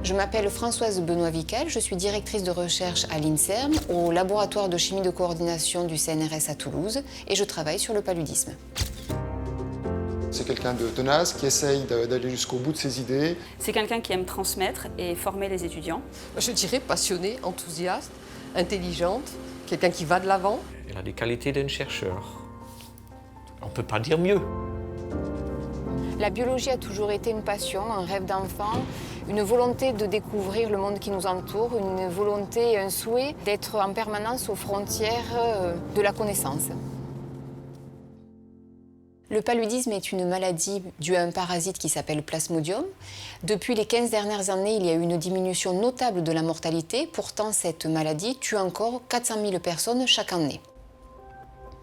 Je m'appelle Françoise Benoît-Vical, je suis directrice de recherche à l'INSERM, au laboratoire de chimie de coordination du CNRS à Toulouse, et je travaille sur le paludisme. C'est quelqu'un de tenace qui essaye d'aller jusqu'au bout de ses idées. C'est quelqu'un qui aime transmettre et former les étudiants. Je dirais passionnée, enthousiaste, intelligente, quelqu'un qui va de l'avant. Elle a des qualités d'un chercheur. On ne peut pas dire mieux. La biologie a toujours été une passion, un rêve d'enfant, une volonté de découvrir le monde qui nous entoure, une volonté, un souhait d'être en permanence aux frontières de la connaissance. Le paludisme est une maladie due à un parasite qui s'appelle Plasmodium. Depuis les 15 dernières années, il y a eu une diminution notable de la mortalité. Pourtant, cette maladie tue encore 400 000 personnes chaque année.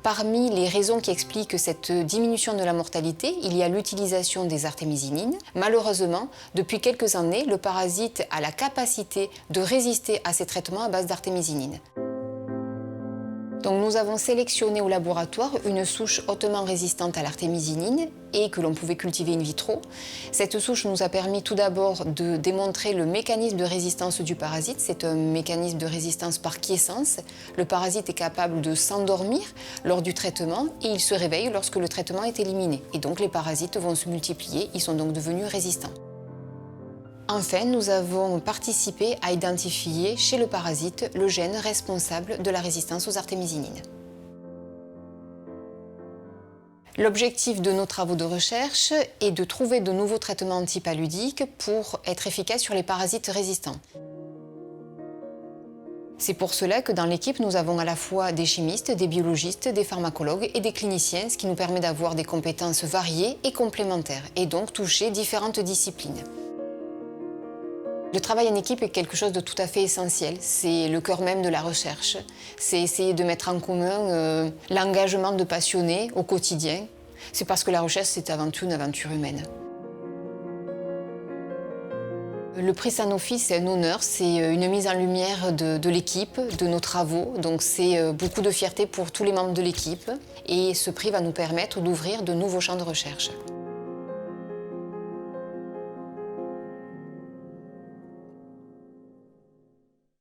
Parmi les raisons qui expliquent cette diminution de la mortalité, il y a l'utilisation des artémisinines. Malheureusement, depuis quelques années, le parasite a la capacité de résister à ces traitements à base d'artémisinines. Donc nous avons sélectionné au laboratoire une souche hautement résistante à l'artémisinine et que l'on pouvait cultiver in vitro. Cette souche nous a permis tout d'abord de démontrer le mécanisme de résistance du parasite. C'est un mécanisme de résistance par quiescence. Le parasite est capable de s'endormir lors du traitement et il se réveille lorsque le traitement est éliminé. Et donc les parasites vont se multiplier, ils sont donc devenus résistants. Enfin, nous avons participé à identifier chez le parasite le gène responsable de la résistance aux artémisinines. L'objectif de nos travaux de recherche est de trouver de nouveaux traitements antipaludiques pour être efficaces sur les parasites résistants. C'est pour cela que dans l'équipe, nous avons à la fois des chimistes, des biologistes, des pharmacologues et des cliniciens, ce qui nous permet d'avoir des compétences variées et complémentaires, et donc toucher différentes disciplines. Le travail en équipe est quelque chose de tout à fait essentiel. C'est le cœur même de la recherche. C'est essayer de mettre en commun l'engagement de passionnés au quotidien. C'est parce que la recherche, c'est avant tout une aventure humaine. Le prix Sanofi, c'est un honneur, c'est une mise en lumière de l'équipe, de nos travaux. Donc c'est beaucoup de fierté pour tous les membres de l'équipe. Et ce prix va nous permettre d'ouvrir de nouveaux champs de recherche.